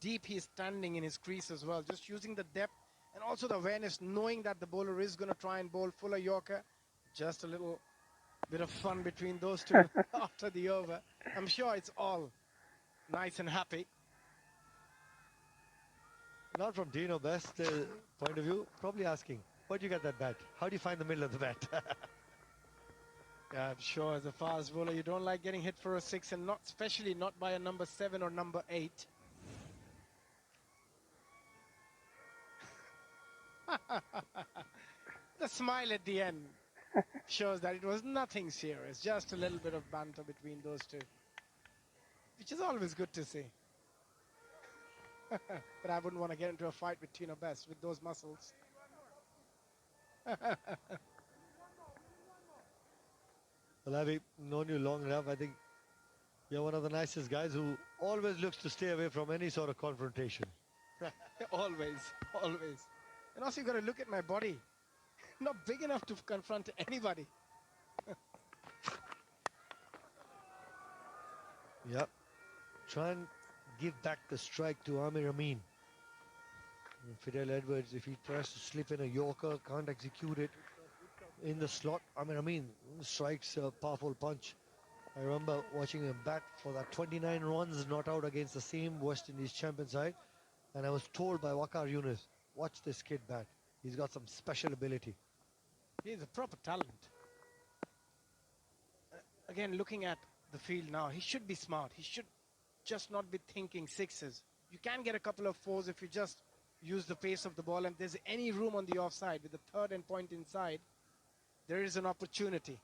deep he is standing in his crease as well. Just using the depth and also the awareness, knowing that the bowler is going to try and bowl fuller Yorker. Just a little bit of fun between those two after the over. I'm sure it's all nice and happy. Not from Dino Best point of view, probably asking, where'd you get that bat? How do you find the middle of the bat? Yeah, I'm sure as a fast bowler, you don't like getting hit for a 6, and not especially not by a number 7 or number 8. The smile at the end shows that it was nothing serious, just a little bit of banter between those two, which is always good to see. But I wouldn't want to get into a fight with Tino Best with those muscles. Well, having known you long enough, I think you're one of the nicest guys who always looks to stay away from any sort of confrontation. Always, always. And also you got to look at my body. Not big enough to confront anybody. Yep. Try and give back the strike to Amir Amin. And Fidel Edwards, if he tries to slip in a Yorker, can't execute it in the slot. Amir Amin strikes a powerful punch. I remember watching him bat for that 29 runs not out against the same West Indies champion side. And I was told by Waqar Yunus, watch this kid bat. He's got some special ability. He's a proper talent. Again, looking at the field now, he should be smart. He should just not be thinking sixes. You can get a couple of fours if you just use the pace of the ball. And if there's any room on the offside with the third and point inside, there is an opportunity.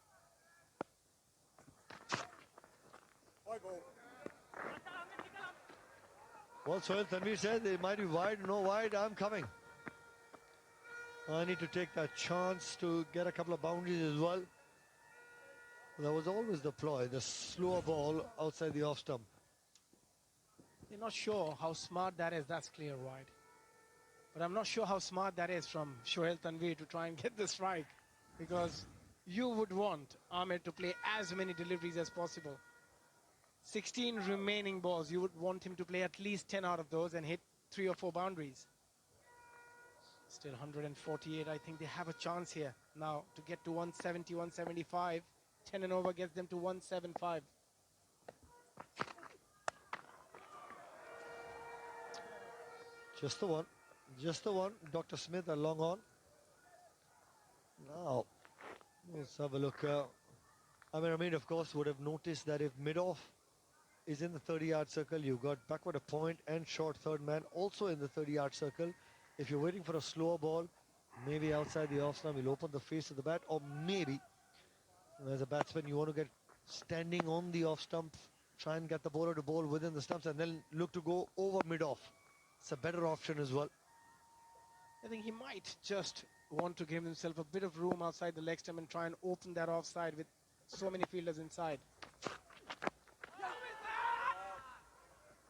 Well, Sohail Tanvir said they might be wide, no wide, I'm coming. I need to take that chance to get a couple of boundaries as well. That was always the ploy, the slower ball outside the off stump. You're not sure how smart that is. That's clear wide. But I'm not sure how smart that is from Sohail Tanvir to try and get the strike, because you would want Amir to play as many deliveries as possible. 16 remaining balls, you would want him to play at least 10 out of those and hit 3 or 4 boundaries. Still 148. I think they have a chance here now to get to 170, 175. 10 and over gets them to 175. Just the one. Dr. Smith, a long on. Now, let's have a look. Amir Amin, of course, would have noticed that if mid-off is in the 30-yard circle, you've got backward a point and short third man also in the 30-yard circle. If you're waiting for a slower ball, maybe outside the off stump, you'll open the face of the bat, or maybe as a batsman, you want to get standing on the off stump, try and get the bowler to bowl within the stumps, and then look to go over mid-off. It's a better option as well. I think he might just want to give himself a bit of room outside the leg stump and try and open that offside with so many fielders inside.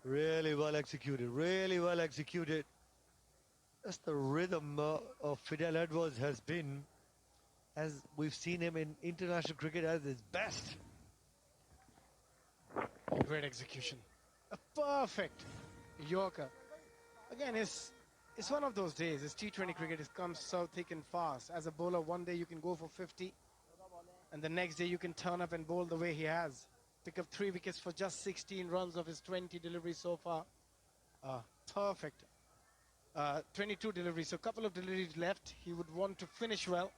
Really well executed, really well executed. Just the rhythm of Fidel Edwards has been, as we've seen him in international cricket, at his best. Great execution. A perfect Yorker. Again, it's one of those days. It's T20 cricket. It comes so thick and fast. As a bowler, one day you can go for 50, and the next day you can turn up and bowl the way he has. Pick up 3 wickets for just 16 runs of his 20 deliveries so far. Perfect. 22 deliveries, so a couple of deliveries left. He would want to finish well.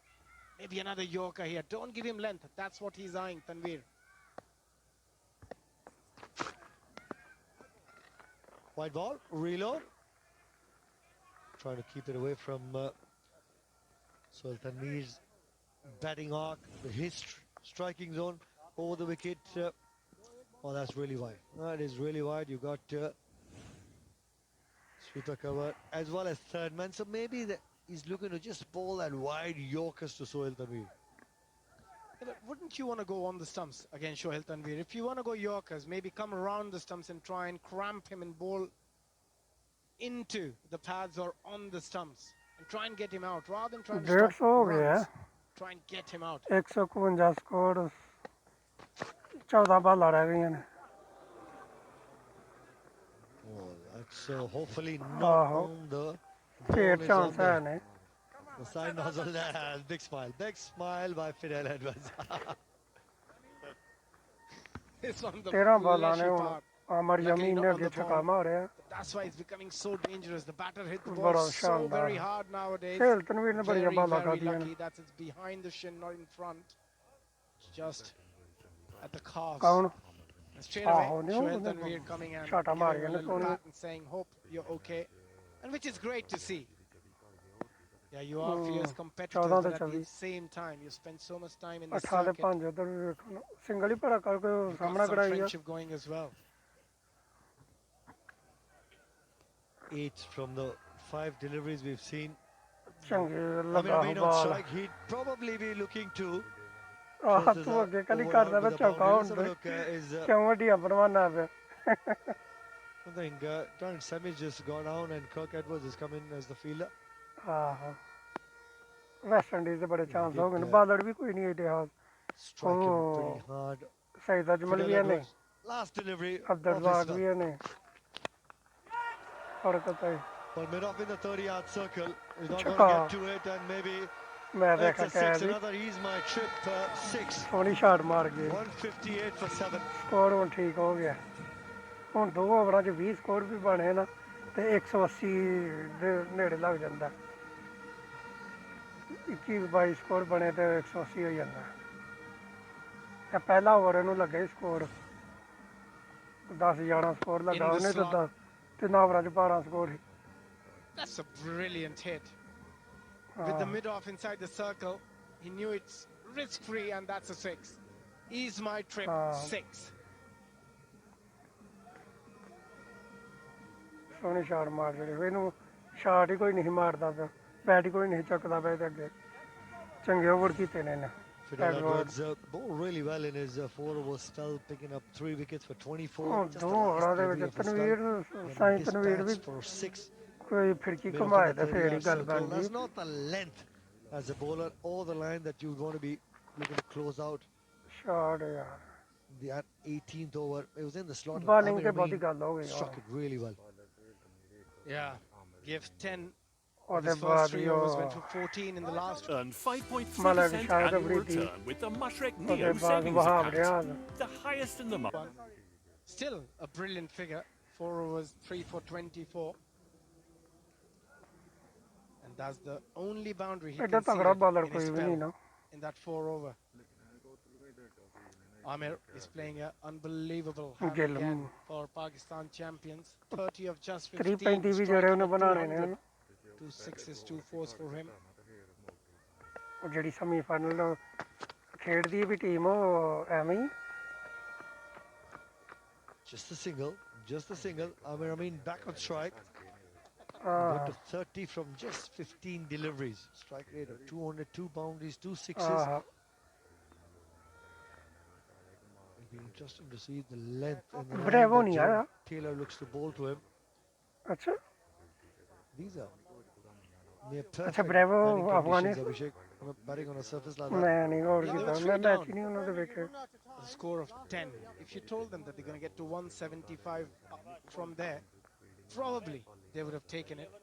Maybe another Yorker here. Don't give him length. That's what he's eyeing, Tanvir. White ball, reload. Trying to keep it away from Sohail Tanvir's batting arc, his striking zone over the wicket. Oh, that's really wide. That is really wide. You got sweeper cover as well as third man. So maybe he's looking to just bowl that wide Yorkers to Sohail Tanvir. Yeah, but wouldn't you want to go on the stumps against Sohail Tanvir? If you want to go Yorkers, maybe come around the stumps and try and cramp him and bowl into the pads or on the stumps and try and get him out rather than trying to stop runs. Try and get him out. 152 score 14 बाल लड़ा गई हैं. Oh, So hopefully not ਆਹੋ on the ਫੇਰ ball is chance on ਹੈ the ਨੇ side nozzle there. Big smile by Fidel Edwards. It's on the 13 ਬਾਲਾਂ ਨੇ fleshy ਹੁਣ part. ਆਮਰ Luckily ਯਮੀਨ not ਨੇ on ਅੱਗੇ the ਛੱਕਾ ball. ਮਾਰਿਆ But that's why it's becoming so dangerous. The batter hit the ball ਬੜਾ so ਸ਼ਾਨਦਾਰ very hard nowadays. ਸਹੇਲ Tanveer ਨੇ ਬੜੀਆਂ Very, ਬਾਲਾਂ very ਖਾਦੀਆਂ ਨੇ lucky that it's behind the shin, not in front. It's just at the calves. ਕੌਣ And straight away, ਆਹੋ ਨਹੀਂ Shoaib ਉਹਨੇ Tanveer coming and ਛਾਟਾ giving ਮਾਰੀਆਂ a ਨੇ little ਸੋਹਣੀਆਂ pat and saying, hope you're okay. And which is great to see. Yeah, you are fierce competitors, 14 but ਤੇ at the 24 same time, you spend so much time in the 18 ਤੇ circuit. 5 ਉਧਰ ਵੀ ਵੇਖੋ ਨਾ single ਹੀ ਭਰਾ ਕਰਕੇ You've got ਸਾਹਮਣਾ some ਕਰਾਈ ਆ friendship going as well. 8 from the 5 deliveries we've seen. ਚੰਗੇ Amir ਲੱਗਾ Amin on ball strike. He'd probably be looking to ਆਹ close this ਤੂੰ ਅੱਗੇ ਕਦੀ over ਕਰਦਾ out way with a ਚੌਕਾ boundary. Let's have a ਹੁੰਦਾ look. Is ਕਿਉਂ ਵੱਡੀਆਂ ਬਣਵਾਨਾ ਪਿਆ I think Darren Semi just got down and Kirk Edwards has come in as the fielder. ਆਹੋ ਵੈਸਟ ਇੰਡੀਜ਼ ਦੇ ਬੜੇ ਚਾਂਸ ਹੋ ਗਏ ਨੇ did, ਬਾਲੜ ਵੀ ਕੋਈ ਨਹੀਂ ਇਹਦੇ ਹਾਲ Strike him Oh. pretty hard. Saeed Ajmal Fidel ਵੀ ਨੇ Edwards, last delivery Abdul of ਰਾਗ his ਵੀ ਨੇ ਹਰਕਤ ਹੈ But mid off in the 30-yard circle. He's not going Chaka. to get to it, and maybe ਮੈਂ it's ਦੇਖਾ a ਕਹਿ 6. ਦੀ Another He's My Trip 6. ਸੋਹਣੀ shot ਮਾਰ ਗਏ 158 for 7. ਸਕੋਰ ਹੁਣ ਠੀਕ ਹੋ ਗਿਆ ਹੁਣ 2 ਓਵਰਾਂ 'ਚ 20 ਸਕੋਰ ਵੀ ਬਣੇ ਨਾ ਤੇ 180 ਦੇ ਨੇੜੇ ਲੱਗ ਜਾਂਦਾ 21-22 ਸਕੋਰ ਬਣੇ ਤੇ 180 ਹੋ ਜਾਂਦਾ ਇਹ ਪਹਿਲਾ ਓਵਰ ਇਹਨੂੰ ਲੱਗਾ ਹੀ ਸਕੋਰ 10-11 ਸਕੋਰ ਲੱਗਾ In the ਉਹਨੇ slot. ਤਾਂ ਤਿੰਨ ਓਵਰਾਂ 'ਚ 12 score C That's a brilliant hit. With the mid-off inside the circle, he knew it's risk-free, and that's a 6. Ease my trip, 6. ਸੋਹਣੀ ਸ਼ਾਟ ਮਾਰ ਜਿਹੜੀ ਇਹਨੂੰ ਸ਼ਾਟ ਹੀ ਕੋਈ ਨਹੀਂ ਮਾਰਦਾ ਪਿਆ ਬੈਟ ਹੀ ਕੋਈ ਨਹੀਂ ਚੱਕਦਾ ਪਿਆ ਇਹਦੇ ਅੱਗੇ ਚੰਗੇ ਓਵਰ ਕੀਤੇ ਨੇ ਇਹਨੇ Fidel Edwards bowled really well in his 4-over spell, picking up 3 wickets for 24. ਹੁਣ Just 2 the last ਓਵਰਾਂ ਦੇ delivery ਵਿੱਚ of his Tanveer spell. Sain Tanveer we Dispatched for 6. ਕੋਈ ਫਿਰਕੀ Mid off ਘੁਮਾਏ in ਤੇ the ਫੇਰ ਹੀ 30-yard ਗੱਲ circle. ਬਣ That's ਗਈ not the length as a bowler or the line that you'd want to be looking to close out. Shot ਯਾਰ The 18th over, it was in the slot. Bowling Amir ਤੇ ਬਹੁਤੀ Amin ਗੱਲ ਹੋ ਗਈ struck it really well. Yeah. Give 10. ਉਹਦੇ His first ਬਾਅਦ 3 ਹੀ overs ਉਹ went for 14 in the last. Earn 5.3% ਮਤਲਬ ਸ਼ਾਇਦ annual ਬੜੀ ਦੀ return with the Mushrek ਉਹਦੇ Neo ਬਾਅਦ savings ਵਹਾਬ account. ਰਿਹਾ The highest in the market. Still a brilliant figure. 4 overs, 3 for 24. And that's the only boundary he ਐਡਾ ਤਗੜਾ conceded bowler in his ਕੋਈ ਵੀ ਨਹੀਂ ਨਾ spell in that 4 over. Amir is playing an unbelievable hand Gill, again for Pakistan champions. 30 of just 15. 335 ਵੀ ਜਿਹੜੇ striking ਉਹਨੇ at ਬਣਾਣੇ ਨੇ 200. 2 6s, 2 4s for him. ਉਹ ਜਿਹੜੀ ਸੈਮੀਫਾਈਨਲ ਖੇਡਦੀ ਵੀ ਟੀਮ ਉਹ ਐਵੇਂ ਹੀ Just a single, just a single. Amir Amin back on strike. ਹਾਂ Went to 30 from just 15 deliveries. Strike rate of 202 boundaries, 2 sixes. ਆਹ It'll be interesting to see the length and the line Bravo that नहीं Jerome आया। Taylor looks to bowl to him. ਅੱਛਾ These are near perfect अच्छा, Bravo batting conditions, Afghanistan? Abhishek. Batting on a surface like that. ਮੈਂ ਨਹੀਂ ਗੌਰ Yeah, they ਕੀਤਾ were ਮੈਂ three match down. ਹੀ ਨਹੀਂ ਉਹਨਾਂ ਦੇ ਵੇਖੇ A score of 10. If you told them that they're going to get to 175 from there, probably they would have taken it.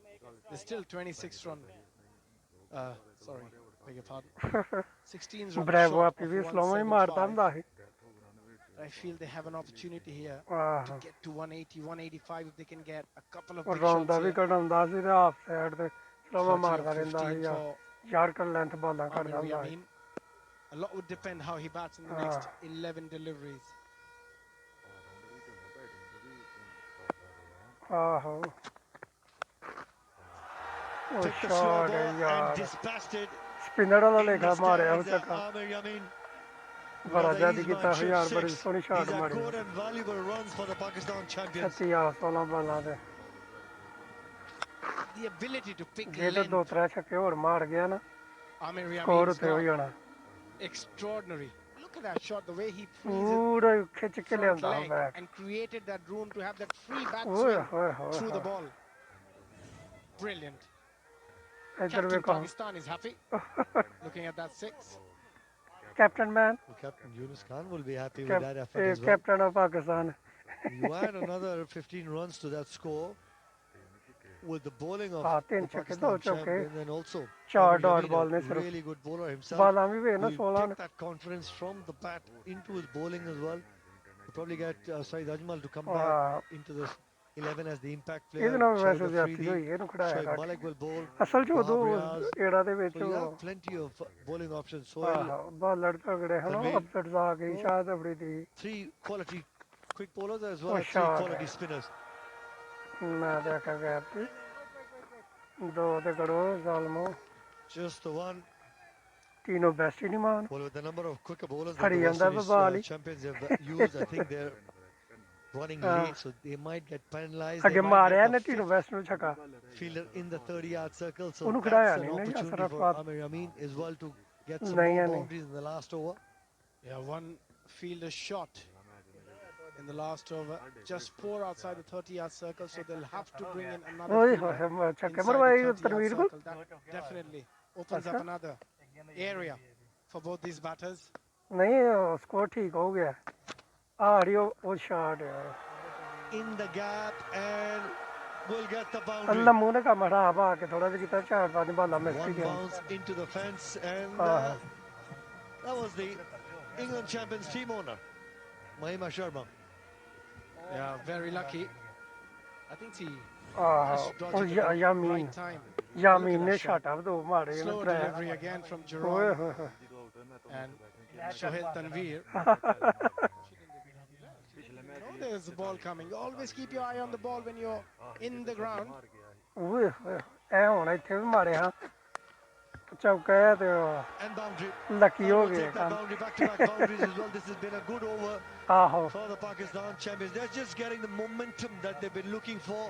There's still 26 run. Sorry, beg your pardon. 16 run ਬ੍ਰੈਵੋ short ਆਪੀ of ਵੀ ਸਲੋਮੋ ਹੀ ਮਾਰਦਾ 175. ਹੁੰਦਾ ਸੀ I feel they have an opportunity here ਆਹ to get to 180, 185 if they can get a couple of ਉਹ big ਰੌਂਦਾ shots we here. ਕਢਾਉਂਦਾ ਸੀ ਤੇ half side ਤੇ ਸਲੋਮੋ 30 ਮਾਰਦਾ of ਰਹਿੰਦਾ ਸੀ 15 ਜਾਂ for ਯਾਰਕਰ ਲੈਂਥ ਬਾਲਾਂ Amir ਕੱਢਦਾ ਹੁੰਦਾ ਸੀ Yamin. A lot would depend how he bats in the next 11 deliveries. ਆਹੋ ਉਹ Took the slow shot ball and ਯਾਰ dispatched it. ਸਪਿਨਰ ਵਾਲਾ in the ਲੇਖਾ ਮਾਰਿਆ ਉਹ stands, ਚੱਕਾ Amir Yamin. ਬੜਾ Another ਜਿਆਦਾ easy ਕੀਤਾ one, ਯਾਰ trip ਬੜੀ 6. ਸੋਹਣੀ ਸ਼ਾਟ These are ਮਾਰੀ good and valuable runs for the Pakistan champions. 36 ਆ 16 ਬਾਲਾਂ ਤੇ The ability to pick ਜੇ ਤਾਂ ਦੋ length. ਤਰੇ ਛੱਕੇ ਹੋਰ ਮਾਰ ਗਿਆ ਨਾ Amir ਸਕੋਰ Yamin's ਉੱਤੇ ਹੋ got ਜਾਣਾ extraordinary. Look at that shot, the way he frees it ਪੂਰਾ ਹੀ ਖਿੱਚ ਕੇ front ਲਿਆਂਦਾ leg back and created that room to have that free back ਓਏ swing ਹੋਏ ਹੋਏ through the ਹੋਏ। ball. Brilliant. ਇੱਧਰ Captain ਵੇਖੋ Pakistan is happy looking at that 6. Captain man Well, Captain Yunus Khan will be happy with that effort as well. Captain of Pakistan You add another 15 runs to that score. with the bowling of Ah, the तीन छक्के, Pakistan दो चौके, champion, and also चार Amir dot Jameen, ball ने a सिर्फ really good bowler himself. बालां भी वे ना Will 16 take that confidence from the bat into his bowling as well. He'll probably get Saeed Ajmal to come back Ah. into this 11 as the impact ਇਹਦੇ player. ਨਾਲ ਵੀ Shahid ਵੈਸੇ ਜ਼ਿਆਦਤੀ ਹੋਈ Afridi, ਇਹਨੂੰ ਖੜਾਇਆ Shoaib ਘੱਟ Malik will bowl. ਅਸਲ 'ਚ ਉਦੋਂ Wahab Riaz. ਏੜਾ ਦੇ ਵਿੱਚ So you have plenty of bowling options. Sohail, ਆਹ ਬਾਲਰ ਤਗੜੇ ਹਨ Tanvir. ਅਬਦੁਲ ਆ ਗਈ Shahid Afridi 3 quality quick bowlers as well Oh, as 3 shot. quality spinners. ਮੈਂ ਦੇਖਾ ਗਿਆ ਤੀ ਦੋ ਤੇ ਕਰੋ ਜ਼ਾਲਮੋ Just the one. तीनों बेस्ट ही नहीं मान Well, with the number of quicker bowlers that Hari the West anda Indies Babali. champions have used, I think they're running late, so they might get penalised. अगे They might मारे get ने the तीनों fifth best नु छका fielder in the 30-yard circle, so ਉਹਨੂੰ that's ਖਿਡਾਇਆ an ਨਹੀਂ ਨਹੀਂ opportunity ਅਸਰਫ for Baat Amir Amin as well to get some नहीं more है, नहीं। boundaries in the last over. Yeah, one fielder shot in the last over, just 4 outside the 30-yard circle, so they'll have to bring in another ओए fielder होए छक्के inside मरवाए the 30-yard Tanveer को circle. That definitely opens up अच्छा। another area for both these batters. नहीं score ठीक हो गया आ रही वो शॉट यार In the gap and will get the boundary. अल्लाह मुंह ने काम खराब आ के थोड़ा सा कितना चार पांच बाला मिस One गया bounce into the fence, and Ah. that was the England champions team owner, Mahima Sharma. Yeah, very lucky. I think he ah just dodged और it at the Yamin right time. Yamin Look ने at that shot. Shot अब दो मारे ने Slow ट्राई delivery again from ओए Jerome होए होए and Shoaib Tanvir. No, there's the ball coming. Always keep your eye on the ball when you're in the ground. ओए होए ए ਹੁਣ ਇੱਥੇ ਵੀ ਮਾਰੇ ਹਾਂ ਚੌਕਾ ਹੈ ਤੇ And boundary. ਲੱਕੀ And ਹੋ we'll ਗਏ take that ਕੰਮ boundary, back-to-back boundaries as well. This has been a good over ਆਹੋ for the Pakistan champions. They're just getting the momentum that they've been looking for.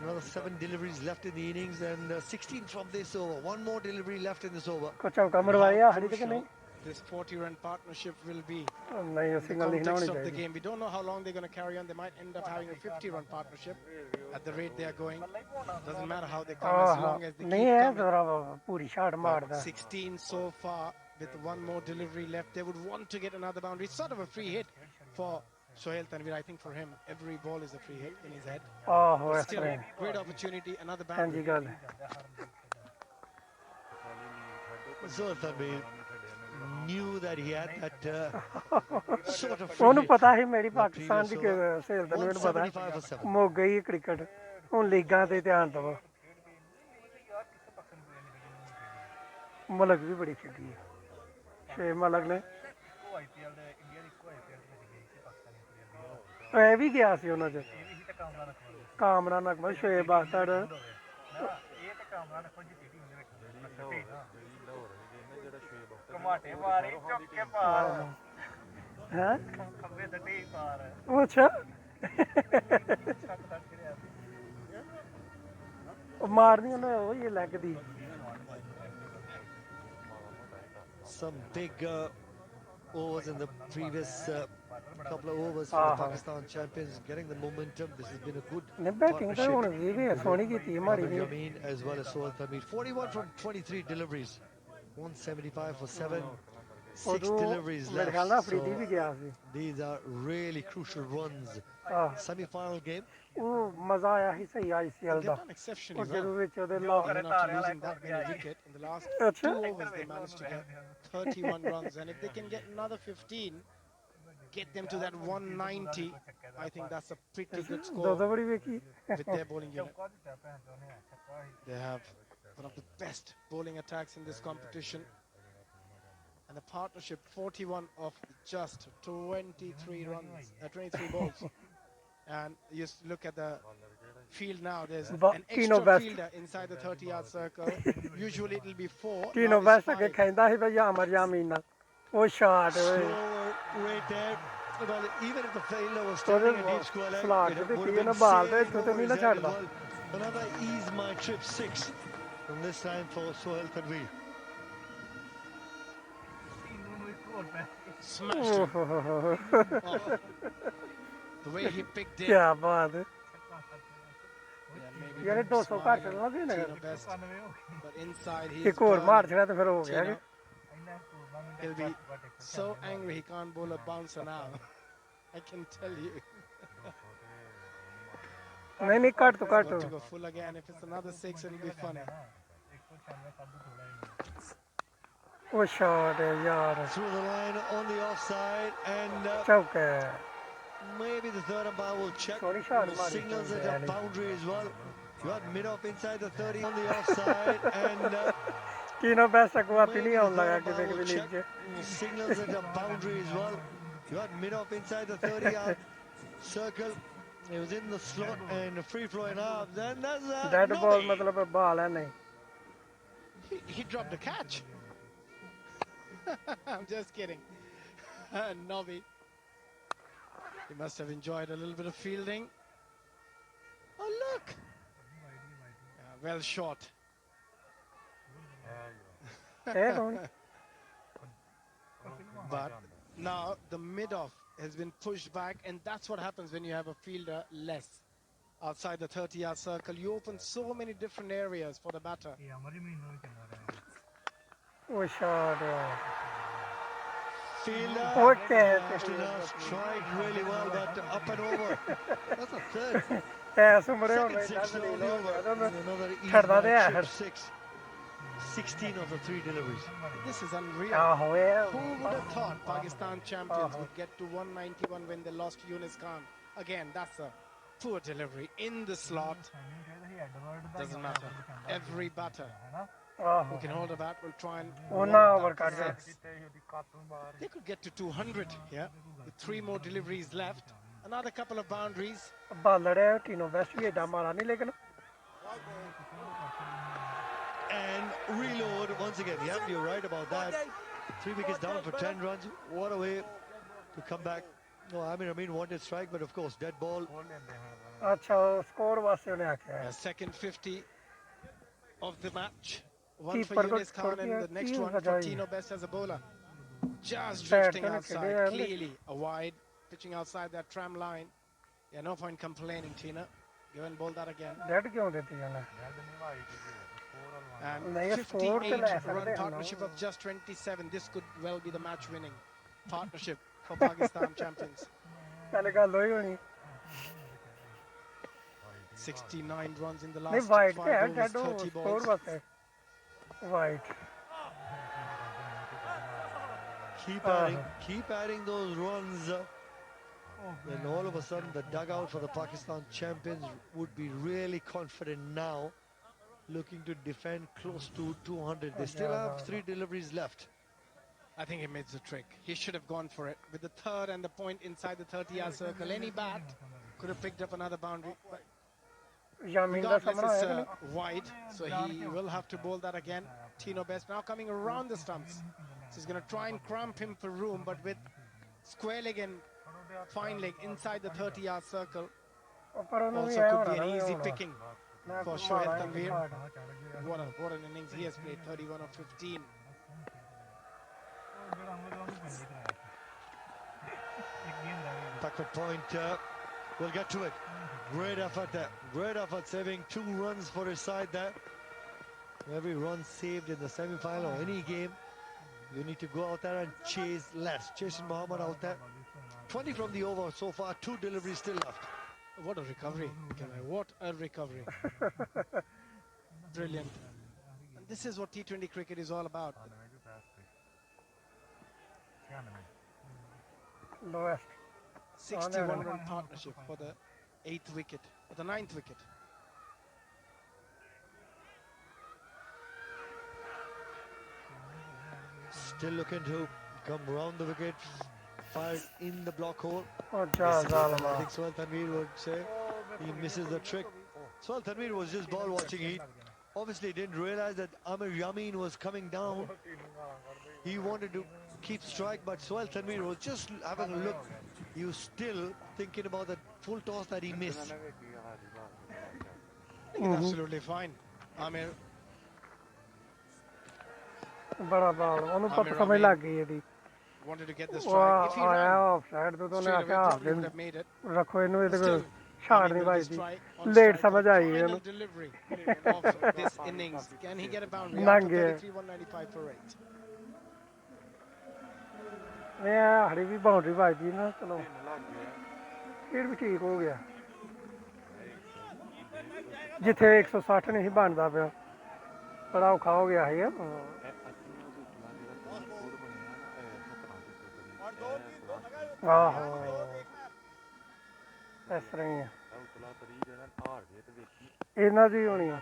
Another 7 deliveries left in the innings and 16 from this over. One more delivery left in this over. ਕੋ ਚੌਕਾ ਮਰਵਾਇਆ How ਹੜੀ ਤੇ ਕਿ ਨਹੀਂ crucial this 40-run partnership will be ਨਹੀਂ in the single ਨਹੀਂ ਨਾ ਹੋਣੀ context of the ਚਾਹੀਦੀ game. We don't know how long they're going to carry on. They might end up having a 50-run partnership at the rate they are going. Doesn't matter how they come as long as they ਨਹੀਂ keep ਇਹ coming. ਜ਼ਰਾ ਪੂਰੀ shot But ਮਾਰਦਾ 16 so far with one more delivery left. They would want to get another boundary. It's sort of a free hit for Shoaib Tanvir. I think for him, every ball is a free hit in his head. ਆਹੋ ਇਸ Still, ਤਰ੍ਹਾਂ great opportunity, another ਹਾਂਜੀ boundary. ਗੱਲ So Tanvir knew that he had that sort of free ਉਹਨੂੰ hit. ਪਤਾ ਸੀ ਮੇਰੀ The Pakistan the previous over. Sale ਤਾਂ ਮੈਨੂੰ ਪਤਾ 175 for 7. ਮੁੱਕ ਗਈ ਕ੍ਰਿਕਟ ਹੁਣ ਲੀਗਾਂ ਤੇ ਧਿਆਨ ਦਵੋ ਮਲਕ ਵੀ ਬੜੀ ਖੇਡੀ ਹੈ ਛੇ ਮਲਕ ਨੇ ਇਹ ਵੀ ਗਿਆ ਸੀ ਉਹਨਾਂ ਚ ਕਾਮਰਾ ਨਕਮਲ ਸ਼ੋਏਬ ਅਖਤਰ ਹੈ ਉਹ ਅੱਛਾ ਉਹ ਮਾਰਨੀ ਉਹਨੇ ਉਹ ਹੀ leg the Some big overs in the previous couple of overs for the Pakistan champions, getting the momentum. This has been a good ਨੇ ਬੈਟਿੰਗ ਤਾਂ ਹੁਣ partnership. ਵੀ ਸੋਹਣੀ ਕੀਤੀ ਹੈ ਮਾੜੀ Amir ਨਹੀਂ Amin as well as Sohail Tanvir. 41 from 23 deliveries. 175 for 7. 6 ਉਦੋਂ deliveries ਮੇਰੇ left. ਖਿਆਲ ਨਾਲ ਅਫਰੀਦੀ ਵੀ So ਗਿਆ ਸੀ these are really crucial runs. ਆਹ Semi-final game. ਉਹ ਮਜ਼ਾ ਆਇਆ ਸੀ ਸਹੀ ICL They've ਦਾ done ਉਹ exceptionally ਜਦੋਂ well. ਵਿੱਚ ਉਹਦੇ Even after losing that many wickets in the last ਅੱਛਾ 2 overs, they managed to get 31 runs. And if they can get another 15, get them to that 190, I think that's a pretty good ਦੋ score ਬੜੀ ਵੇਖੀ with their bowling unit. They have one of the best bowling attacks in this competition. And the partnership 41 of just 23 runs, 23 balls. And you look at the field now, there's an Tino extra Best. fielder inside the 30-yard circle. Usually it'll be 4. ਟੀਨੋ now best it's ਅੱਗੇ 5. ਖੈਂਦਾ ਸੀ ਭਈ ਅਮਰ ਜਾਮੀਨ ਨਾਲ ਉਹ shot Slower rate there. Well, even if the fielder was ਉਹਦੇ standing at deep square leg, slot it ਤੇ would Ki have ਨਾ been ਬਾਲ ਦੇ sailing ਇੱਥੋਂ ਤੇ over ਨਹੀਂ his ਨਾ head as ਛੱਡਦਾ well. Another ease my trip 6 from this time for Sohail Tanvir. Smashed him. Oh. The way he picked Ki it. ਬਾਤ ਹੈ Yeah, maybe ਯਾਰ ਇਹ him 200 ਘੱਟ smiling, ਨਾ ਦੇਣਾ Tino Best. But inside he's ਇੱਕ ਹੋਰ ਮਾਰ burning. ਛੜਾ ਤੇ ਫਿਰ ਹੋ ਗਿਆ Tino. He'll be so angry he can't bowl a bouncer now. I can tell you. नहीं नहीं घट तो घट Got to go full again. If it's another 6, it'll be funny. ਉਹ ਸ਼ਾਟ ਹੈ ਯਾਰ Through the line on the offside, and ਚੌਕਾ ਹੈ maybe the third umpire will check. Sorry, shot, Will Mari. signals it a Danny. boundary as well. You had mid-off inside the 30 on the offside, and तीनों best अकवाती maybe नहीं the आने लगा third किसी umpire की भी will league check. के Will signals it a boundary as well. You had mid-off inside the 30-yard circle. It was in the slot and free flowing half. Then that's dead ball Nobby. मतलब ball है नहीं He dropped the catch. I'm just kidding. Nobby. He must have enjoyed a little bit of fielding. Oh, look. Yeah, well shot. है कौन But now the mid-off has been pushed back, and that's what happens when you have a fielder less outside the 30-yard circle. You open so many different areas for the batter. वो shot है Fielder. Okay. Tried really well, but up and over. That's a third. ऐसे मरे हो Second six नहीं on the over. Another easy Third match, है chip six. 16 of the 3 deliveries. This is unreal. आहो यार Who would have thought Pakistan champions would get to 191 when they lost Yunus Khan? Again, that's a poor delivery in the slot. Doesn't matter. Every batter आहो who can hold a bat will try and वो walk ना that over to कर दे six. They could get to 200 here with 3 more deliveries left. Another couple of boundaries. बालड़ है तीनों best भी एडा मारा नहीं लेकिन And reload once again. Yeah, you're right about that. 3 wickets down for 10 runs. What a way to come back. No, I mean wanted strike, but of course, dead ball. अच्छा score वास्ते उन्हें आख्या है Second 50 of the match. One for Keeper got Yunus Khan and the next thirty, one for Raja'i. Tino Best as a bowler. Just Bad drifting to outside, खेले हैं clearly a wide, pitching outside that tram line. Yeah, no point complaining, Tina. Go and bowl that again. Dead क्यों देती है ना And नहीं, score तो 58 ले run सकते हैं, partnership no? of just 27. This could well be the match winning partnership for Pakistan champions. पहले गल हुई होनी 69 runs in the नहीं last वाइट 5 क्या है overs, डेड 30 स्कोर balls. वास्ते white Keep adding those runs. Then all of a sudden, the dugout for the Pakistan champions would be really confident now, looking to defend close to 200. They still have 3 deliveries left. I think he made the trick. He should have gone for it. With the third and the point inside the 30-yard circle, any bat could have picked up another boundary. But यामीन का regardless, सामना it's है कि नहीं wide, so he will have to bowl that again. Tino Best now coming around the stumps. So he's going to try and cramp him for room, but with square leg and fine leg inside the 30-yard circle, पर उन्होंने also ये could be होना an नहीं easy होना picking मैं for तो Shoaib मारा ही Tanvir. नहीं What an innings he has played, 31 of 15. Backward point, we'll get to it. Great effort there. Great effort, saving 2 runs for his side there. Every run saved in the semi-final or any game, you need to go out there and chase less. Jason Mohammed out there. 20 from the over so far, 2 deliveries still left. What a recovery, Kenai. What a recovery. Brilliant. And this is what T20 cricket is all about. Lowest 61 run partnership for the 8th wicket, for the 9th wicket. Still looking to come round the wicket, fired in the block hole. और जा Misses it, and जालमा I think Sohail Tanvir would say he misses the trick. Sohail Tanvir was just ball watching. He obviously didn't realize that Amir Yamin was coming down. He wanted to keep strike, but Sohail Tanvir was just having a look. He was still thinking about that full toss that he missed. He's absolutely fine. Amir, बड़ा बाल उन्होंने Amir पता समझ Amin लग गई है दी wanted to get the वो strike. If he आया ran ऑफ साइड तो उन्होंने straight away, आख्या probably would have made it. रखो इन्हों ये तो Still, छाड़ Amir नहीं with पाई the थी strike on लेट strike समझ for आई final है delivery of this innings. Can he get a boundary? Nange. After 33, 195 for 8. मैं हरी भी बाउंड्री पाई थी ना चलो फिर भी ठीक हो गया ਜਿੱਥੇ 160 ਨਹੀਂ ਸੀ ਬਣਦਾ ਪਿਆ ਬੜਾ ਔਖਾ ਹੋ ਗਿਆ ਸੀ ਆਹੋ ਇਸ ਤਰ੍ਹਾਂ ਹੀ ਆ ਇਹਨਾਂ ਦੀ ਹੋਣੀ ਆ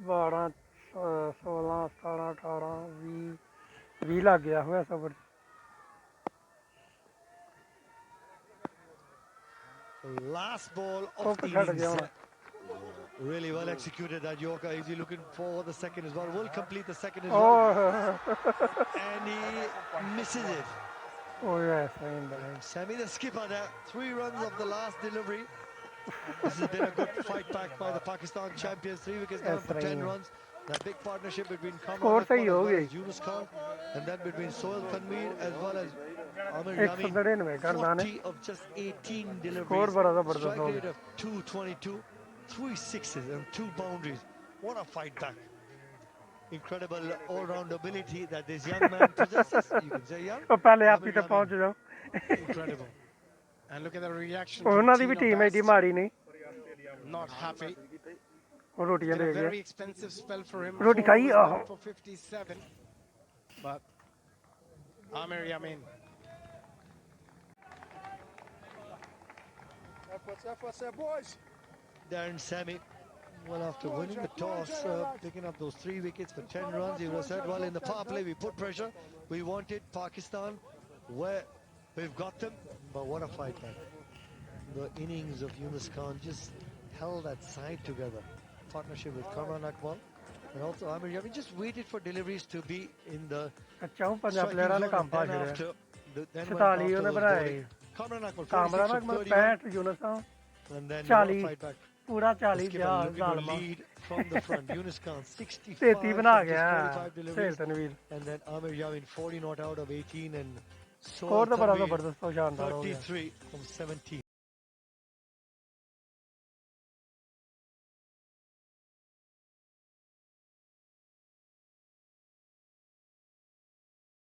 12 16 17 18 20 ਲੱਗ ਗਿਆ ਹੋਇਆ ਸਬਰ Last ball of ਉਹ the ਛੱਡ innings. ਗਿਆ ਹੁਣ Really well executed that Yorker. Is he looking for the second as well? Will complete the second as well. ਉਹ And he misses it. ਉਹ ਇਸ ਤਰ੍ਹਾਂ ਹੀ ਹੁੰਦਾ ਹੈ Sammy the skipper there. 3 runs of the last delivery. This has been a good fight back by the Pakistan champions. 3 wickets down for 10 runs. That big partnership between Kamran Score Akmal सही as हो well गई। as Yunus Khan. And then between Sohail Tanveer as well as Amir 199 ਕਰਦਾ ਨੇ 40 of just 18 deliveries. Score बड़ा जबरदस्त Strike हो rate of 222. 3 sixes and 2 boundaries. What a fight back. Incredible all-round ability that this young man possesses. You can say young. ਉਹ ਪਹਿਲੇ ਆਪ ਹੀ Amir ਤੇ Yamin. ਪਹੁੰਚ ਜਾਓ Incredible. And look at the reaction. ਉਹਨਾਂ ਦੀ from ਵੀ Tino ਟੀਮ ਐਡੀ Best. ਮਾੜੀ ਨਹੀਂ Not happy. ਉਹ ਰੋਟੀਆਂ Been ਦੇ a ਗਿਆ very expensive spell for him. Roti 4 खाई, overs आहो। gone for 57. But Amir Yamin. Darren Sammy, well, after winning the toss, picking up those 3 wickets for 10 runs, he would have said, well, in the power play, we put pressure. We wanted Pakistan where we've got them. But what a fight back. The innings of Yunus Khan just held that side together. Partnership with Kamran Akmal. And also Amir Yamin just waited for deliveries to be in the ਅੱਛਾ ਉਹ ਪੰਜਾਂ striking ਪਲੇਅਰਾਂ ਨੇ zone. ਕੰਮ And ਪਾ then ਛੜਿਆ after, then went 47 after ਉਹਨੇ those ਬਣਾਇਆ bowling. Kamran Akmal, Kamra 46 ਨਾ of 31. 65 unit ਆ And then 40 what a fight back. ਪੂਰਾ The 40 skipper ਗਿਆ looking to ਜ਼ਾਲਮਾ lead from the front. Yunus Khan 65 33 ਬਣਾ from ਗਿਆ just 45 Sohail deliveries. Tanvir And then Amir Yamin 40 not out of 18 and score ਤਾਂ ਬੜਾ Sohail ਜ਼ਬਰਦਸਤ ਹੋ ਸ਼ਾਨਦਾਰ ਹੋ ਗਿਆ 33 from 17.